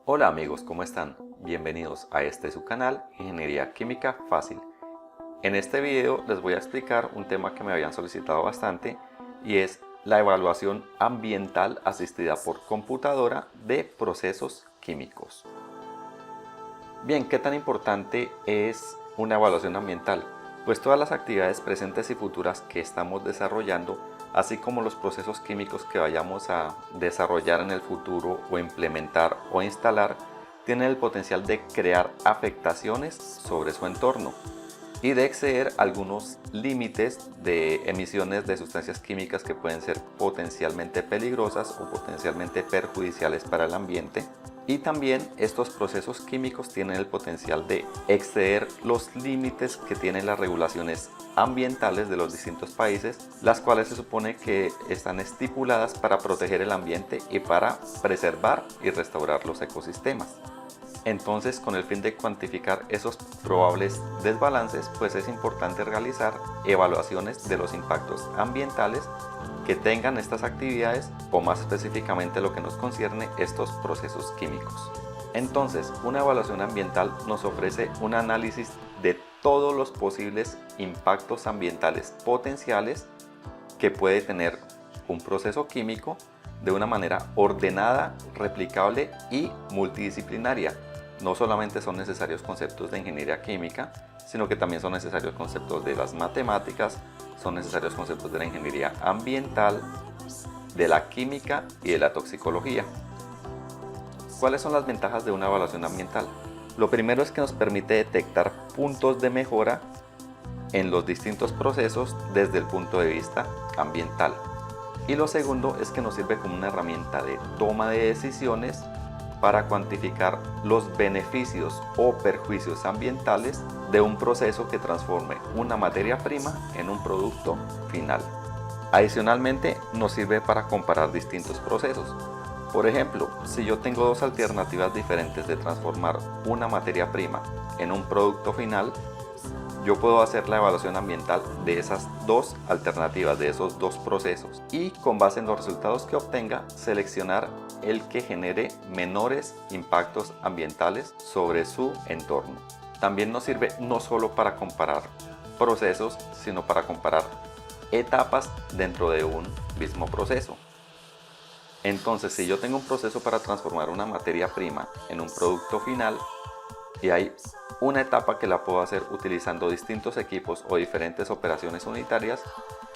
Hola amigos, ¿cómo están? Bienvenidos a su canal Ingeniería Química Fácil. En este video les voy a explicar un tema que me habían solicitado bastante y es la evaluación ambiental asistida por computadora de procesos químicos. Bien, ¿qué tan importante es una evaluación ambiental? Pues todas las actividades presentes y futuras que estamos desarrollando, así como los procesos químicos que vayamos a desarrollar en el futuro o implementar o instalar, tienen el potencial de crear afectaciones sobre su entorno y de exceder algunos límites de emisiones de sustancias químicas que pueden ser potencialmente peligrosas o potencialmente perjudiciales para el ambiente. Y también estos procesos químicos tienen el potencial de exceder los límites que tienen las regulaciones ambientales de los distintos países, las cuales se supone que están estipuladas para proteger el ambiente y para preservar y restaurar los ecosistemas. Entonces, con el fin de cuantificar esos probables desbalances, pues es importante realizar evaluaciones de los impactos ambientales que tengan estas actividades, o más específicamente lo que nos concierne, estos procesos químicos. Entonces, una evaluación ambiental nos ofrece un análisis de todos los posibles impactos ambientales potenciales que puede tener un proceso químico de una manera ordenada, replicable y multidisciplinaria. No solamente son necesarios conceptos de ingeniería química, sino que también son necesarios conceptos de las matemáticas, son necesarios conceptos de la ingeniería ambiental, de la química y de la toxicología. ¿Cuáles son las ventajas de una evaluación ambiental? Lo primero es que nos permite detectar puntos de mejora en los distintos procesos desde el punto de vista ambiental. Y lo segundo es que nos sirve como una herramienta de toma de decisiones para cuantificar los beneficios o perjuicios ambientales de un proceso que transforme una materia prima en un producto final. Adicionalmente, nos sirve para comparar distintos procesos. Por ejemplo, si yo tengo dos alternativas diferentes de transformar una materia prima en un producto final, yo puedo hacer la evaluación ambiental de esas dos alternativas, de esos dos procesos, y con base en los resultados que obtenga, seleccionar el que genere menores impactos ambientales sobre su entorno. También nos sirve no solo para comparar procesos, sino para comparar etapas dentro de un mismo proceso. Entonces, si yo tengo un proceso para transformar una materia prima en un producto final, y hay una etapa que la puedo hacer utilizando distintos equipos o diferentes operaciones unitarias,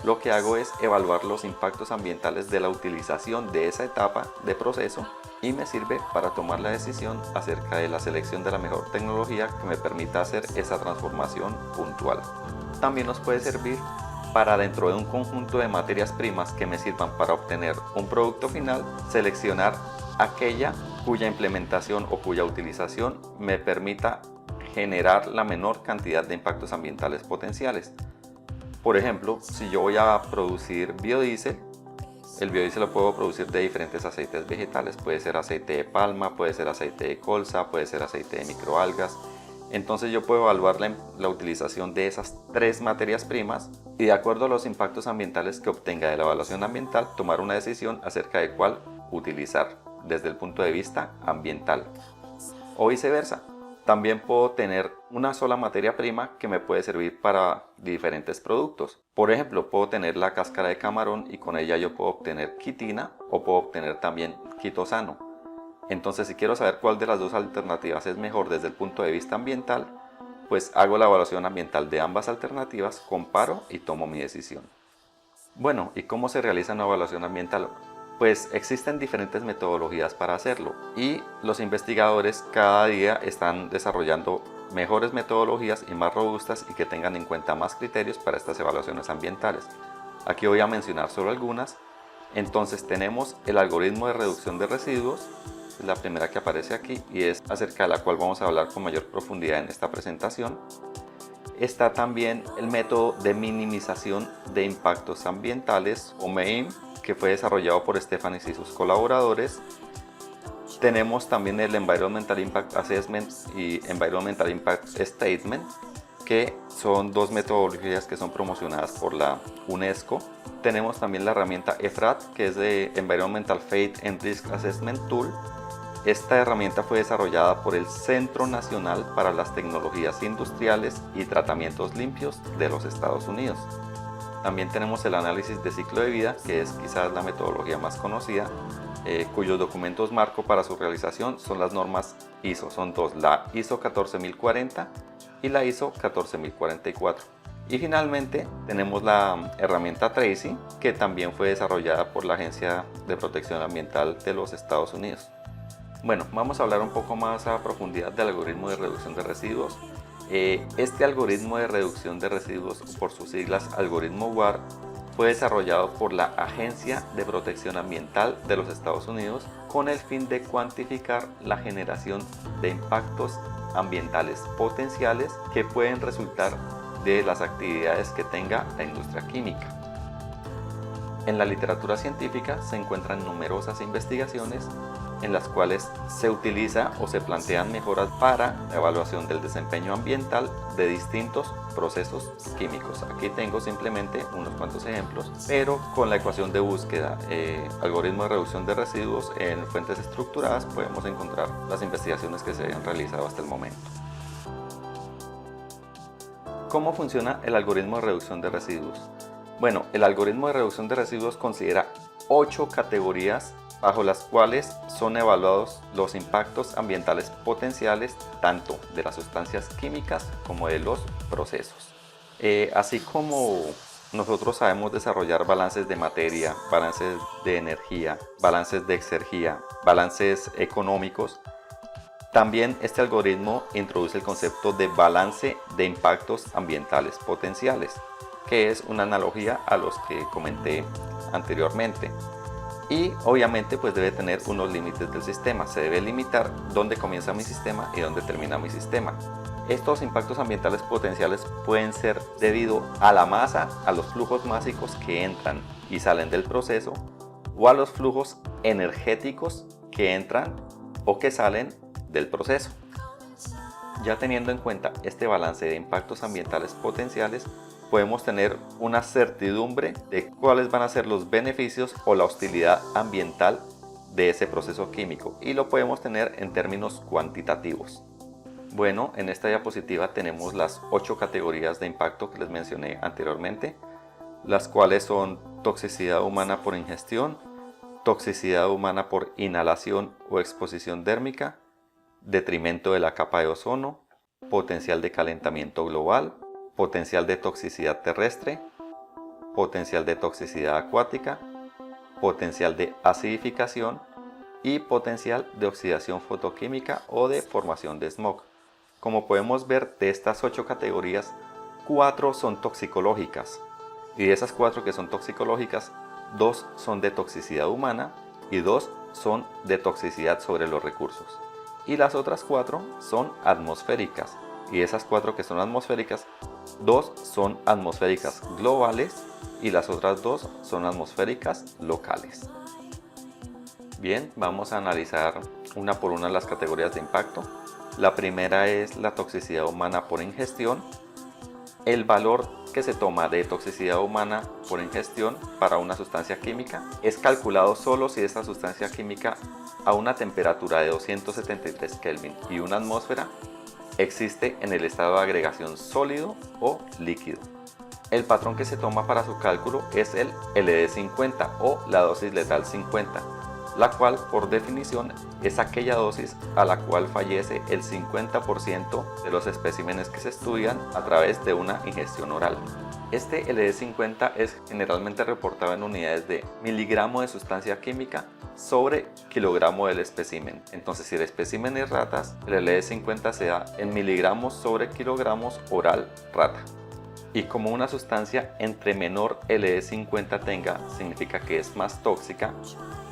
lo que hago es evaluar los impactos ambientales de la utilización de esa etapa de proceso y me sirve para tomar la decisión acerca de la selección de la mejor tecnología que me permita hacer esa transformación puntual. También nos puede servir para, dentro de un conjunto de materias primas que me sirvan para obtener un producto final, seleccionar aquella cuya implementación o cuya utilización me permita generar la menor cantidad de impactos ambientales potenciales. Por ejemplo, si yo voy a producir biodiesel, el biodiesel lo puedo producir de diferentes aceites vegetales. Puede ser aceite de palma, puede ser aceite de colza, puede ser aceite de microalgas. Entonces yo puedo evaluar la utilización de esas tres materias primas y, de acuerdo a los impactos ambientales que obtenga de la evaluación ambiental, tomar una decisión acerca de cuál utilizar desde el punto de vista ambiental. O viceversa, también puedo tener una sola materia prima que me puede servir para diferentes productos. Por ejemplo, puedo tener la cáscara de camarón y con ella yo puedo obtener quitina o puedo obtener también quitosano. Entonces, si quiero saber cuál de las dos alternativas es mejor desde el punto de vista ambiental, pues hago la evaluación ambiental de ambas alternativas, comparo y tomo mi decisión. Bueno, ¿y cómo se realiza una evaluación ambiental? Pues existen diferentes metodologías para hacerlo y los investigadores cada día están desarrollando mejores metodologías y más robustas y que tengan en cuenta más criterios para estas evaluaciones ambientales. Aquí voy a mencionar solo algunas. Entonces tenemos el algoritmo de reducción de residuos, es la primera que aparece aquí y es acerca de la cual vamos a hablar con mayor profundidad en esta presentación. Está también el método de minimización de impactos ambientales o MEIM, que fue desarrollado por Stefanis y sus colaboradores. Tenemos también el Environmental Impact Assessment y Environmental Impact Statement, que son dos metodologías que son promocionadas por la UNESCO. Tenemos también la herramienta EFRAT, que es de Environmental Fate and Risk Assessment Tool. Esta herramienta fue desarrollada por el Centro Nacional para las Tecnologías Industriales y Tratamientos Limpios de los Estados Unidos. También tenemos el análisis de ciclo de vida, que es quizás la metodología más conocida, cuyos documentos marco para su realización son las normas ISO. Son dos, la ISO 14040 y la ISO 14044. Y finalmente tenemos la herramienta Tracy, que también fue desarrollada por la Agencia de Protección Ambiental de los Estados Unidos. Bueno, vamos a hablar un poco más a profundidad del algoritmo de reducción de residuos. Este algoritmo de reducción de residuos, por sus siglas algoritmo WAR, fue desarrollado por la Agencia de Protección Ambiental de los Estados Unidos con el fin de cuantificar la generación de impactos ambientales potenciales que pueden resultar de las actividades que tenga la industria química. En la literatura científica se encuentran numerosas investigaciones en las cuales se utiliza o se plantean mejoras para la evaluación del desempeño ambiental de distintos procesos químicos. Aquí tengo simplemente unos cuantos ejemplos, pero con la ecuación de búsqueda, algoritmo de reducción de residuos en fuentes estructuradas, podemos encontrar las investigaciones que se han realizado hasta el momento. ¿Cómo funciona el algoritmo de reducción de residuos? Bueno, el algoritmo de reducción de residuos considera 8 categorías bajo las cuales son evaluados los impactos ambientales potenciales tanto de las sustancias químicas como de los procesos. Así como nosotros sabemos desarrollar balances de materia, balances de energía, balances de exergía, balances económicos, también este algoritmo introduce el concepto de balance de impactos ambientales potenciales, que es una analogía a los que comenté anteriormente. Y obviamente pues debe tener unos límites del sistema. Se debe limitar dónde comienza mi sistema y dónde termina mi sistema. Estos impactos ambientales potenciales pueden ser debido a la masa, a los flujos másicos que entran y salen del proceso, o a los flujos energéticos que entran o que salen del proceso. Ya teniendo en cuenta este balance de impactos ambientales potenciales, podemos tener una certidumbre de cuáles van a ser los beneficios o la hostilidad ambiental de ese proceso químico, y lo podemos tener en términos cuantitativos. Bueno, en esta diapositiva tenemos las 8 categorías de impacto que les mencioné anteriormente, las cuales son toxicidad humana por ingestión, toxicidad humana por inhalación o exposición dérmica, detrimento de la capa de ozono, potencial de calentamiento global, potencial de toxicidad terrestre, potencial de toxicidad acuática, potencial de acidificación y potencial de oxidación fotoquímica o de formación de smog. Como podemos ver, de estas 8 categorías, 4 son toxicológicas, y de esas 4 que son toxicológicas, 2 son de toxicidad humana y 2 son de toxicidad sobre los recursos, y las otras 4 son atmosféricas, y de esas 4 que son atmosféricas, 2 son atmosféricas globales y las otras 2 son atmosféricas locales. Bien, vamos a analizar una por una las categorías de impacto. La primera es la toxicidad humana por ingestión. El valor que se toma de toxicidad humana por ingestión para una sustancia química es calculado solo si esta sustancia química a una temperatura de 273 Kelvin y una atmósfera existe en el estado de agregación sólido o líquido. El patrón que se toma para su cálculo es el LD50 o la dosis letal 50, la cual por definición es aquella dosis a la cual fallece el 50% de los especímenes que se estudian a través de una ingestión oral. Este LD50 es generalmente reportado en unidades de miligramo de sustancia química sobre kilogramo del espécimen. Entonces, si el espécimen es ratas, el LD50 se da en miligramos sobre kilogramos oral rata. Y como una sustancia entre menor LD50 tenga, significa que es más tóxica,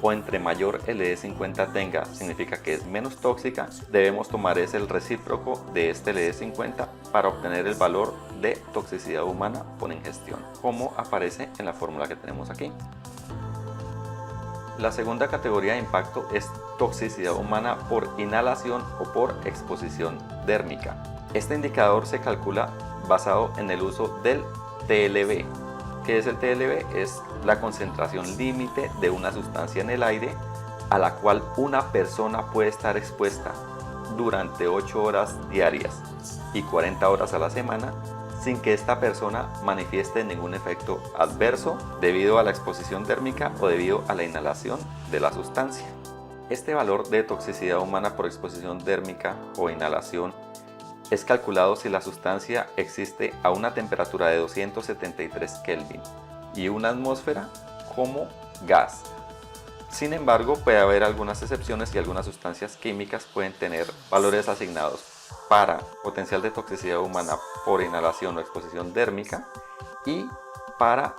o entre mayor LD50 tenga, significa que es menos tóxica, debemos tomar el recíproco de este LD50 para obtener el valor de toxicidad humana por ingestión, como aparece en la fórmula que tenemos aquí. La segunda categoría de impacto es toxicidad humana por inhalación o por exposición dérmica. Este indicador se calcula basado en el uso del TLB. ¿Qué es el TLB? Es la concentración límite de una sustancia en el aire a la cual una persona puede estar expuesta durante 8 horas diarias y 40 horas a la semana sin que esta persona manifieste ningún efecto adverso debido a la exposición térmica o debido a la inhalación de la sustancia. Este valor de toxicidad humana por exposición térmica o inhalación es calculado si la sustancia existe a una temperatura de 273 Kelvin y una atmósfera como gas. Sin embargo, puede haber algunas excepciones y algunas sustancias químicas pueden tener valores asignados para potencial de toxicidad humana por inhalación o exposición térmica y para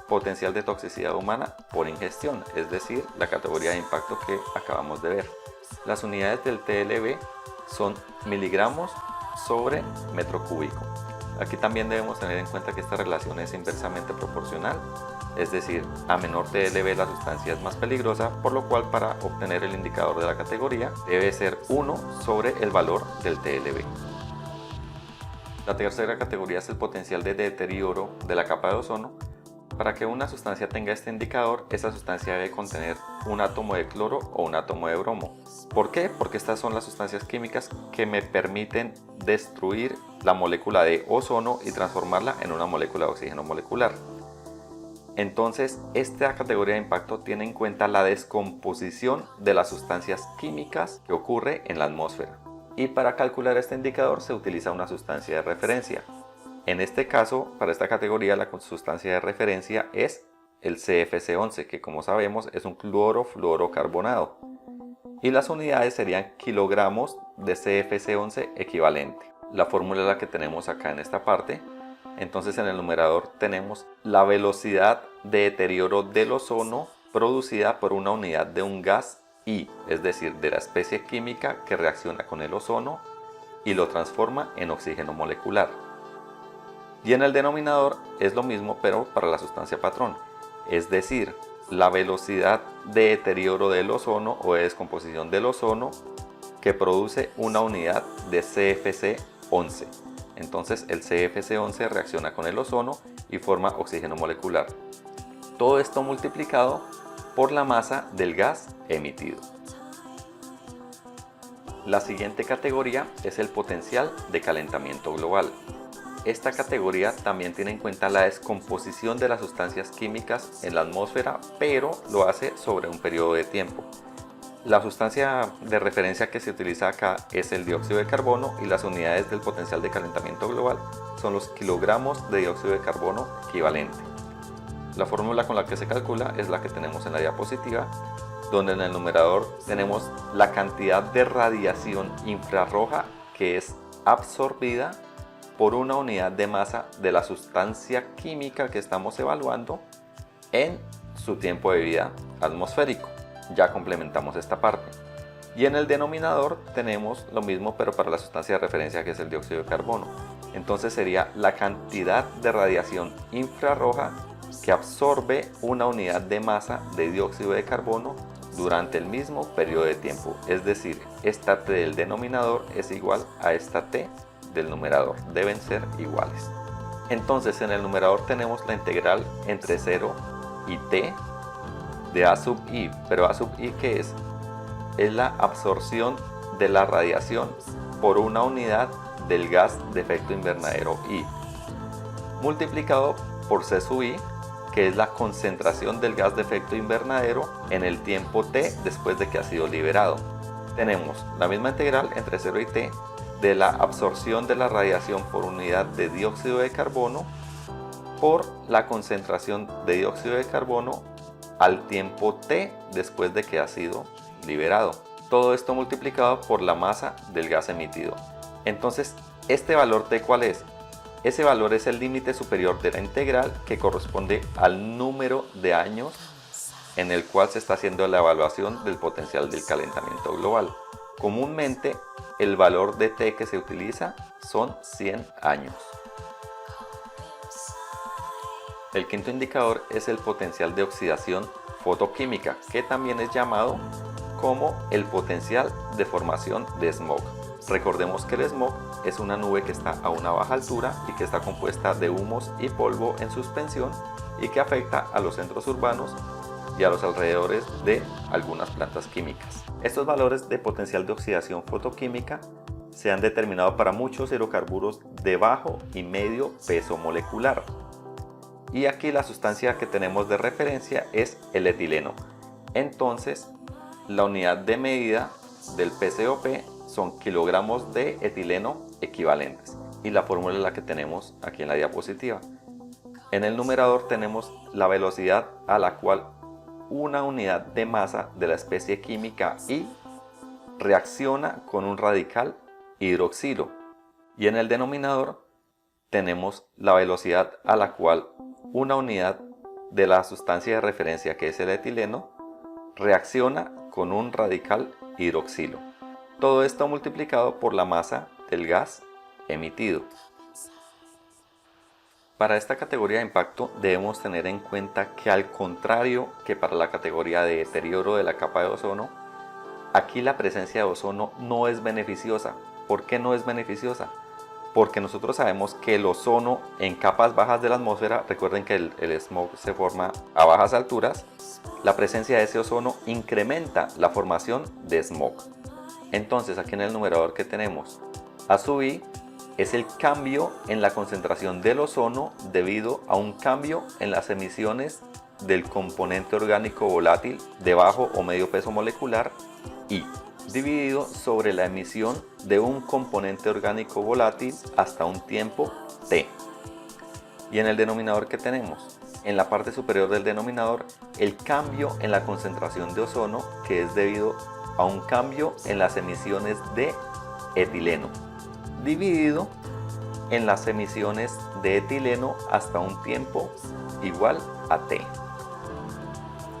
potencial de toxicidad humana por ingestión, es decir, la categoría de impacto que acabamos de ver. Las unidades del TLB son miligramos sobre metro cúbico. Aquí también debemos tener en cuenta que esta relación es inversamente proporcional, es decir, a menor TLB la sustancia es más peligrosa, por lo cual para obtener el indicador de la categoría debe ser 1 sobre el valor del TLB. La tercera categoría es el potencial de deterioro de la capa de ozono. Para que una sustancia tenga este indicador, esa sustancia debe contener un átomo de cloro o un átomo de bromo. ¿Por qué? Porque estas son las sustancias químicas que me permiten destruir la molécula de ozono y transformarla en una molécula de oxígeno molecular. Entonces, esta categoría de impacto tiene en cuenta la descomposición de las sustancias químicas que ocurre en la atmósfera. Y para calcular este indicador se utiliza una sustancia de referencia. En este caso, para esta categoría, la sustancia de referencia es el CFC11, que como sabemos es un clorofluorocarbonado. Y las unidades serían kilogramos de CFC11 equivalente. La fórmula es la que tenemos acá en esta parte. Entonces en el numerador tenemos la velocidad de deterioro del ozono producida por una unidad de un gas I, es decir, de la especie química que reacciona con el ozono y lo transforma en oxígeno molecular. Y en el denominador es lo mismo, pero para la sustancia patrón, es decir, la velocidad de deterioro del ozono o de descomposición del ozono que produce una unidad de CFC11. Entonces el CFC11 reacciona con el ozono y forma oxígeno molecular. Todo esto multiplicado por la masa del gas emitido. La siguiente categoría es el potencial de calentamiento global. Esta categoría también tiene en cuenta la descomposición de las sustancias químicas en la atmósfera, pero lo hace sobre un periodo de tiempo. La sustancia de referencia que se utiliza acá es el dióxido de carbono y las unidades del potencial de calentamiento global son los kilogramos de dióxido de carbono equivalente. La fórmula con la que se calcula es la que tenemos en la diapositiva, donde en el numerador tenemos la cantidad de radiación infrarroja que es absorbida por una unidad de masa de la sustancia química que estamos evaluando en su tiempo de vida atmosférico. Ya complementamos esta parte. Y en el denominador tenemos lo mismo, pero para la sustancia de referencia que es el dióxido de carbono. Entonces sería la cantidad de radiación infrarroja que absorbe una unidad de masa de dióxido de carbono durante el mismo periodo de tiempo. Es decir, esta T del denominador es igual a esta T del numerador. Deben ser iguales. Entonces en el numerador tenemos la integral entre 0 y T de A sub I, pero A sub I ¿qué es? Es la absorción de la radiación por una unidad del gas de efecto invernadero I, multiplicado por C sub I, que es la concentración del gas de efecto invernadero en el tiempo T después de que ha sido liberado. Tenemos la misma integral entre 0 y T de la absorción de la radiación por unidad de dióxido de carbono por la concentración de dióxido de carbono al tiempo T después de que ha sido liberado. Todo esto multiplicado por la masa del gas emitido. Entonces, ¿este valor T cuál es? Ese valor es el límite superior de la integral que corresponde al número de años en el cual se está haciendo la evaluación del potencial del calentamiento global. Comúnmente, el valor de T que se utiliza son 100 años. El quinto indicador es el potencial de oxidación fotoquímica, que también es llamado como el potencial de formación de smog. Recordemos que el smog es una nube que está a una baja altura y que está compuesta de humos y polvo en suspensión y que afecta a los centros urbanos y a los alrededores de algunas plantas químicas. Estos valores de potencial de oxidación fotoquímica se han determinado para muchos hidrocarburos de bajo y medio peso molecular. Y aquí la sustancia que tenemos de referencia es el etileno. Entonces, la unidad de medida del PCOP son kilogramos de etileno equivalentes. Y la fórmula es la que tenemos aquí en la diapositiva. En el numerador tenemos la velocidad a la cual una unidad de masa de la especie química I reacciona con un radical hidroxilo. Y en el denominador tenemos la velocidad a la cual una unidad de la sustancia de referencia, que es el etileno, reacciona con un radical hidroxilo. Todo esto multiplicado por la masa del gas emitido. Para esta categoría de impacto debemos tener en cuenta que, al contrario que para la categoría de deterioro de la capa de ozono, aquí la presencia de ozono no es beneficiosa. ¿Por qué no es beneficiosa? Porque nosotros sabemos que el ozono en capas bajas de la atmósfera, recuerden que el smog se forma a bajas alturas, la presencia de ese ozono incrementa la formación de smog. Entonces aquí en el numerador que tenemos A sub I es el cambio en la concentración del ozono debido a un cambio en las emisiones del componente orgánico volátil de bajo o medio peso molecular I, dividido sobre la emisión de un componente orgánico volátil hasta un tiempo T. Y en el denominador que tenemos, en la parte superior del denominador, el cambio en la concentración de ozono, que es debido a un cambio en las emisiones de etileno, dividido en las emisiones de etileno hasta un tiempo igual a T.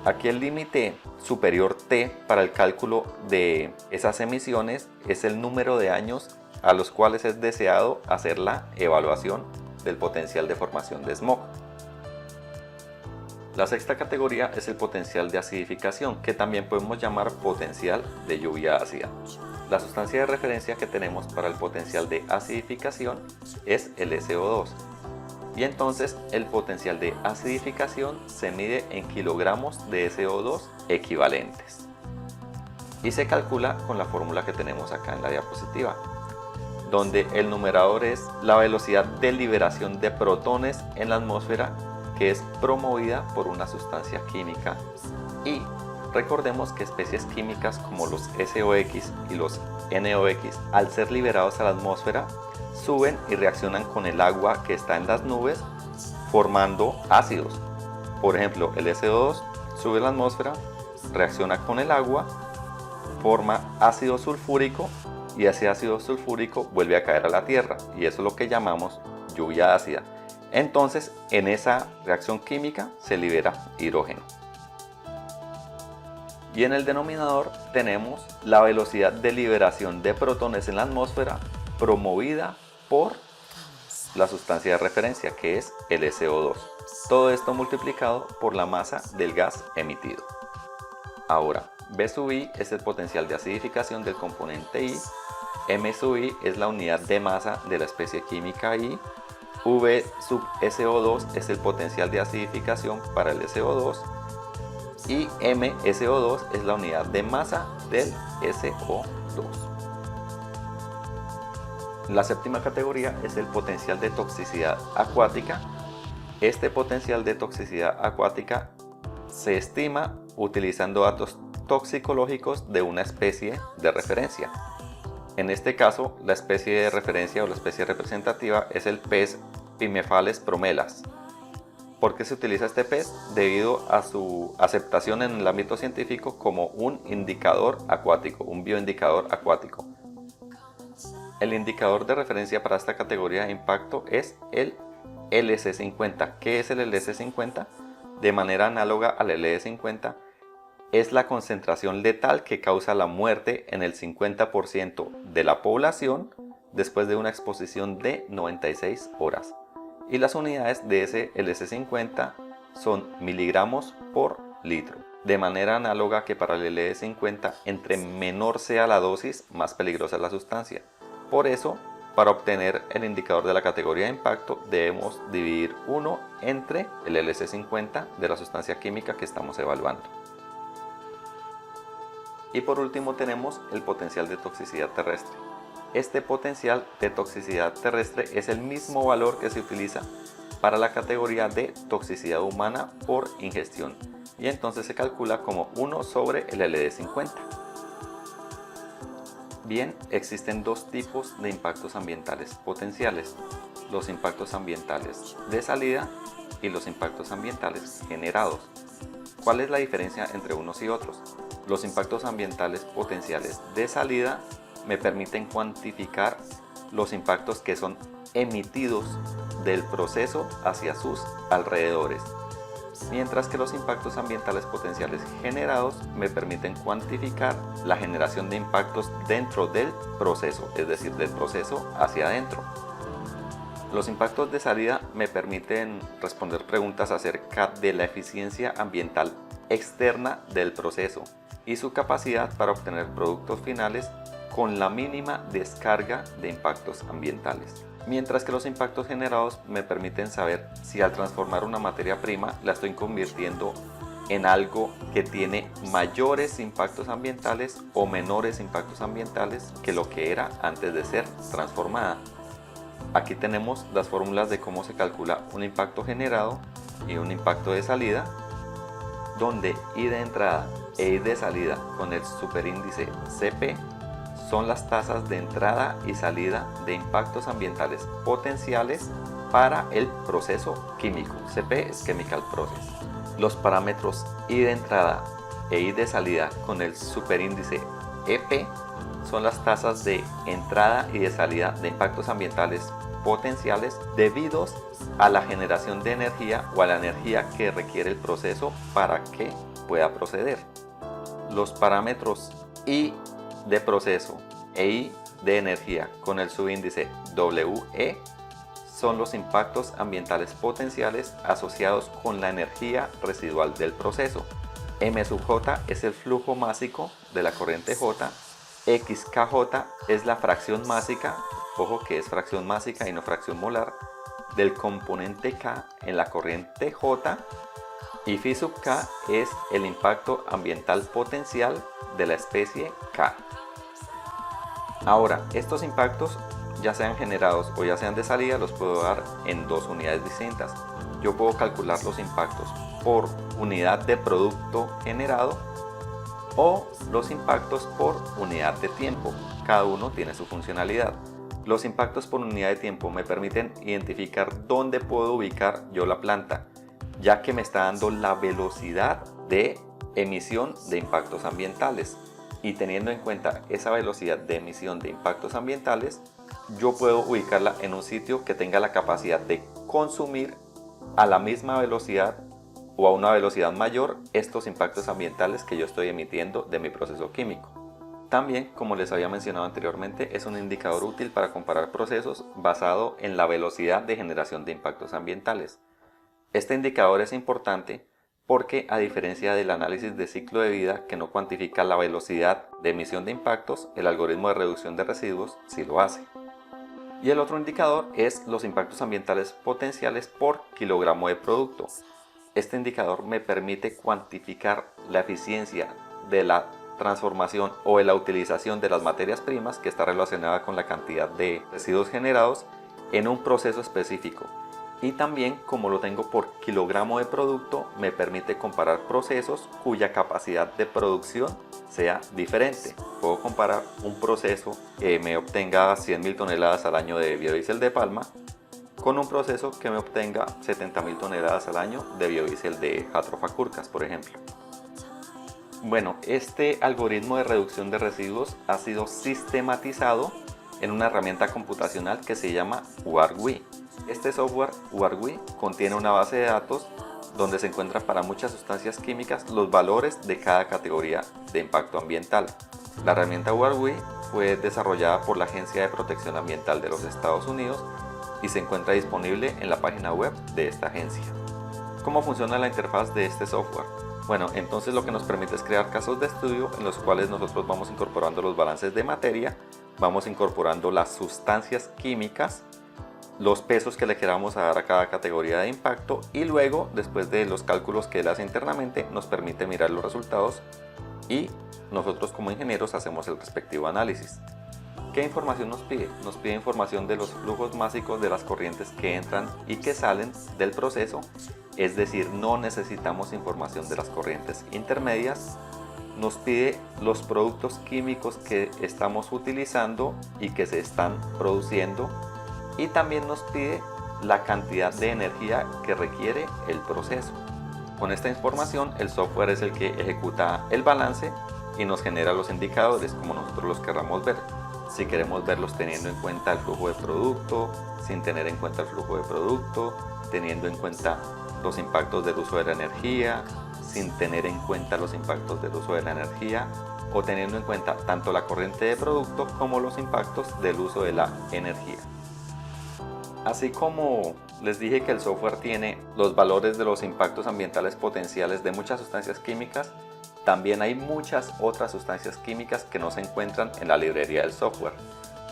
Aquí el límite superior T para el cálculo de esas emisiones es el número de años a los cuales es deseado hacer la evaluación del potencial de formación de smog. La sexta categoría es el potencial de acidificación, que también podemos llamar potencial de lluvia ácida. La sustancia de referencia que tenemos para el potencial de acidificación es el SO2. Y entonces el potencial de acidificación se mide en kilogramos de SO2 equivalentes. Y se calcula con la fórmula que tenemos acá en la diapositiva, donde el numerador es la velocidad de liberación de protones en la atmósfera, que es promovida por una sustancia química. Y recordemos que especies químicas como los SOX y los NOx, al ser liberados a la atmósfera, suben y reaccionan con el agua que está en las nubes, formando ácidos. Por ejemplo, el SO2 sube a la atmósfera, reacciona con el agua, forma ácido sulfúrico y ese ácido sulfúrico vuelve a caer a la tierra, y eso es lo que llamamos lluvia ácida. Entonces, en esa reacción química se libera hidrógeno. Y en el denominador tenemos la velocidad de liberación de protones en la atmósfera promovida por la sustancia de referencia, que es el SO2. Todo esto multiplicado por la masa del gas emitido. Ahora, B sub I es el potencial de acidificación del componente I, M sub I es la unidad de masa de la especie química I, V sub SO2 es el potencial de acidificación para el SO2 y MSO2 es la unidad de masa del SO2. La séptima categoría es el potencial de toxicidad acuática. Este potencial de toxicidad acuática se estima utilizando datos toxicológicos de una especie de referencia. En este caso, la especie de referencia o la especie representativa es el pez Pimephales promelas. ¿Por qué se utiliza este pez? Debido a su aceptación en el ámbito científico como un indicador acuático, un bioindicador acuático. El indicador de referencia para esta categoría de impacto es el LC50. ¿Qué es el LC50? De manera análoga al LD50, es la concentración letal que causa la muerte en el 50% de la población después de una exposición de 96 horas. Y las unidades de ese LC50 son miligramos por litro. De manera análoga que para el LD50, entre menor sea la dosis, más peligrosa es la sustancia. Por eso, para obtener el indicador de la categoría de impacto, debemos dividir 1 entre el LC50 de la sustancia química que estamos evaluando. Y por último tenemos el potencial de toxicidad terrestre. Este potencial de toxicidad terrestre es el mismo valor que se utiliza para la categoría de toxicidad humana por ingestión, y entonces se calcula como 1 sobre el LD50. Bien, existen dos tipos de impactos ambientales potenciales: los impactos ambientales de salida y los impactos ambientales generados. ¿Cuál es la diferencia entre unos y otros? Los impactos ambientales potenciales de salida me permiten cuantificar los impactos que son emitidos del proceso hacia sus alrededores, mientras que los impactos ambientales potenciales generados me permiten cuantificar la generación de impactos dentro del proceso, es decir, del proceso hacia adentro. Los impactos de salida me permiten responder preguntas acerca de la eficiencia ambiental externa del proceso y su capacidad para obtener productos finales con la mínima descarga de impactos ambientales. Mientras que los impactos generados me permiten saber si al transformar una materia prima la estoy convirtiendo en algo que tiene mayores impactos ambientales o menores impactos ambientales que lo que era antes de ser transformada. Aquí tenemos las fórmulas de cómo se calcula un impacto generado y un impacto de salida, donde I de entrada e I de salida con el superíndice CP son las tasas de entrada y salida de impactos ambientales potenciales para el proceso químico. CP es Chemical Process. Los parámetros I de entrada e I de salida con el superíndice EP son las tasas de entrada y de salida de impactos ambientales potenciales debidos a la generación de energía o a la energía que requiere el proceso para que pueda proceder. Los parámetros I de proceso e I de energía con el subíndice WE son los impactos ambientales potenciales asociados con la energía residual del proceso. M sub J es el flujo másico de la corriente J, XKJ es la fracción másica, ojo que es fracción másica y no fracción molar, del componente K en la corriente J, y Phi sub K es el impacto ambiental potencial de la especie K. Ahora, estos impactos, ya sean generados o ya sean de salida, los puedo dar en dos unidades distintas. Yo puedo calcular los impactos por unidad de producto generado o los impactos por unidad de tiempo. Cada uno tiene su funcionalidad. Los impactos por unidad de tiempo me permiten identificar dónde puedo ubicar yo la planta, ya que me está dando la velocidad de emisión de impactos ambientales. Y teniendo en cuenta esa velocidad de emisión de impactos ambientales, yo puedo ubicarla en un sitio que tenga la capacidad de consumir a la misma velocidad o a una velocidad mayor estos impactos ambientales que yo estoy emitiendo de mi proceso químico. También, como les había mencionado anteriormente, es un indicador útil para comparar procesos basado en la velocidad de generación de impactos ambientales. Este indicador es importante porque, a diferencia del análisis de ciclo de vida que no cuantifica la velocidad de emisión de impactos, el algoritmo de reducción de residuos sí lo hace. Y el otro indicador es los impactos ambientales potenciales por kilogramo de producto. Este indicador me permite cuantificar la eficiencia de la transformación o de la utilización de las materias primas, que está relacionada con la cantidad de residuos generados en un proceso específico. Y también, como lo tengo por kilogramo de producto, me permite comparar procesos cuya capacidad de producción sea diferente. Puedo comparar un proceso que me obtenga 100.000 toneladas al año de biodiesel de palma con un proceso que me obtenga 70.000 toneladas al año de biodiesel de jatropha-curcas, por ejemplo. Bueno, este algoritmo de reducción de residuos ha sido sistematizado en una herramienta computacional que se llama URWE. Este software URWE contiene una base de datos donde se encuentran para muchas sustancias químicas los valores de cada categoría de impacto ambiental. La herramienta URWE fue desarrollada por la Agencia de Protección Ambiental de los Estados Unidos y se encuentra disponible en la página web de esta agencia. ¿Cómo funciona la interfaz de este software? Bueno, entonces lo que nos permite es crear casos de estudio en los cuales nosotros vamos incorporando los balances de materia, vamos incorporando las sustancias químicas, los pesos que le queramos dar a cada categoría de impacto y luego, después de los cálculos que él hace internamente, nos permite mirar los resultados y nosotros como ingenieros hacemos el respectivo análisis. ¿Qué información nos pide? Nos pide información de los flujos másicos de las corrientes que entran y que salen del proceso, es decir, no necesitamos información de las corrientes intermedias. Nos pide los productos químicos que estamos utilizando y que se están produciendo, y también nos pide la cantidad de energía que requiere el proceso. Con esta información el software es el que ejecuta el balance y nos genera los indicadores como nosotros los queramos ver. Si queremos verlos teniendo en cuenta el flujo de producto, sin tener en cuenta el flujo de producto, teniendo en cuenta los impactos del uso de la energía, sin tener en cuenta los impactos del uso de la energía, o teniendo en cuenta tanto la corriente de producto como los impactos del uso de la energía. Así como les dije que el software tiene los valores de los impactos ambientales potenciales de muchas sustancias químicas, también hay muchas otras sustancias químicas que no se encuentran en la librería del software.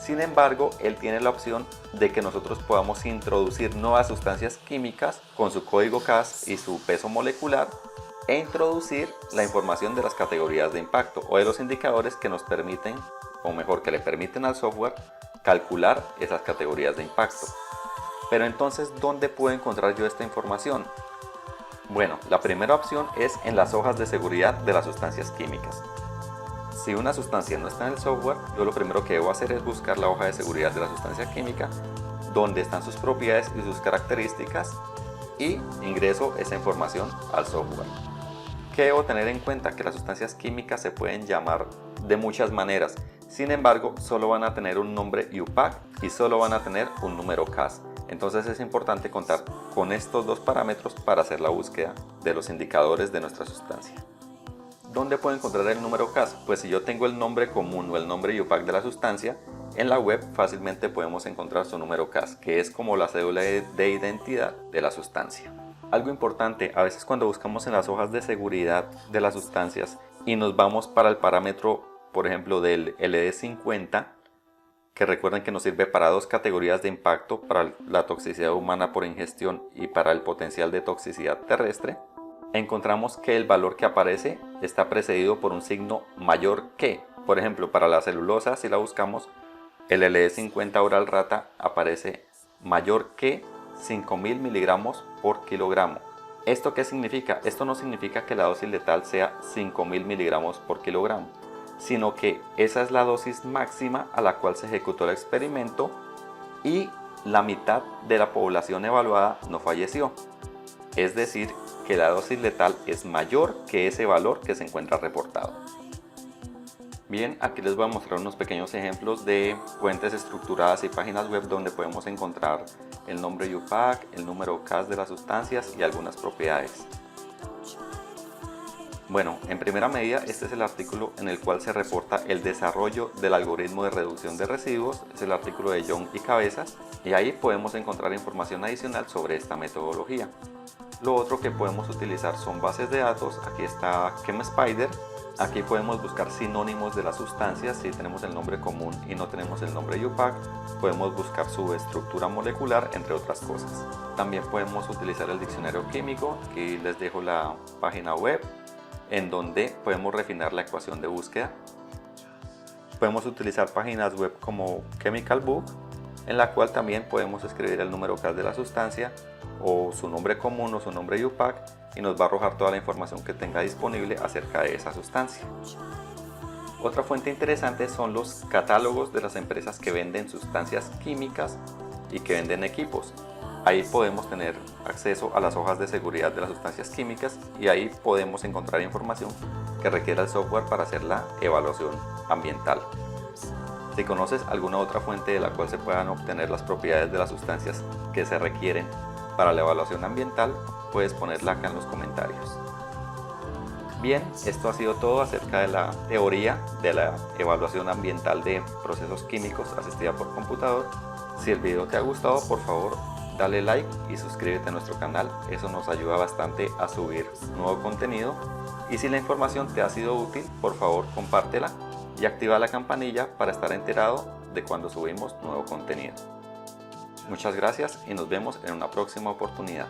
Sin embargo, él tiene la opción de que nosotros podamos introducir nuevas sustancias químicas con su código CAS y su peso molecular e introducir la información de las categorías de impacto o de los indicadores que nos permiten, o mejor que le permiten al software, calcular esas categorías de impacto. Pero entonces, ¿dónde puedo encontrar yo esta información? Bueno, la primera opción es en las hojas de seguridad de las sustancias químicas. Si una sustancia no está en el software, yo lo primero que debo hacer es buscar la hoja de seguridad de la sustancia química, donde están sus propiedades y sus características, y ingreso esa información al software. ¿Qué debo tener en cuenta? Que las sustancias químicas se pueden llamar de muchas maneras, sin embargo, solo van a tener un nombre UPAC y solo van a tener un número CAS. Entonces es importante contar con estos dos parámetros para hacer la búsqueda de los indicadores de nuestra sustancia. ¿Dónde puedo encontrar el número CAS? Pues si yo tengo el nombre común o el nombre UPAC de la sustancia, en la web fácilmente podemos encontrar su número CAS, que es como la cédula de identidad de la sustancia. Algo importante, a veces cuando buscamos en las hojas de seguridad de las sustancias y nos vamos para el parámetro, por ejemplo, del LD50, que recuerden que nos sirve para dos categorías de impacto, para la toxicidad humana por ingestión y para el potencial de toxicidad terrestre, encontramos que el valor que aparece está precedido por un signo mayor que. Por ejemplo, para la celulosa, si la buscamos, el LD50 oral rata aparece mayor que 5000 miligramos por kilogramo. ¿Esto qué significa? Esto no significa que la dosis letal sea 5000 miligramos por kilogramo, sino que esa es la dosis máxima a la cual se ejecutó el experimento y la mitad de la población evaluada no falleció. Es decir, que la dosis letal es mayor que ese valor que se encuentra reportado. Bien, aquí les voy a mostrar unos pequeños ejemplos de fuentes estructuradas y páginas web donde podemos encontrar el nombre UPAC, el número CAS de las sustancias y algunas propiedades. Bueno, en primera medida este es el artículo en el cual se reporta el desarrollo del algoritmo de reducción de residuos, es el artículo de Young y Cabezas, y ahí podemos encontrar información adicional sobre esta metodología. Lo otro que podemos utilizar son bases de datos, aquí está ChemSpider, aquí podemos buscar sinónimos de las sustancias, si tenemos el nombre común y no tenemos el nombre UPAC, podemos buscar su estructura molecular, entre otras cosas. También podemos utilizar el diccionario químico, aquí les dejo la página web, en donde podemos refinar la ecuación de búsqueda. Podemos utilizar páginas web como Chemical Book, en la cual también podemos escribir el número CAS de la sustancia o su nombre común o su nombre UPAC y nos va a arrojar toda la información que tenga disponible acerca de esa sustancia. Otra fuente interesante son los catálogos de las empresas que venden sustancias químicas y que venden equipos. Ahí podemos tener acceso a las hojas de seguridad de las sustancias químicas y ahí podemos encontrar información que requiera el software para hacer la evaluación ambiental. Si conoces alguna otra fuente de la cual se puedan obtener las propiedades de las sustancias que se requieren para la evaluación ambiental, puedes ponerla acá en los comentarios. Bien, esto ha sido todo acerca de la teoría de la evaluación ambiental de procesos químicos asistida por computador. Si el video te ha gustado, por favor, Dale like y suscríbete a nuestro canal, eso nos ayuda bastante a subir nuevo contenido. Y si la información te ha sido útil, por favor compártela y activa la campanilla para estar enterado de cuando subimos nuevo contenido. Muchas gracias y nos vemos en una próxima oportunidad.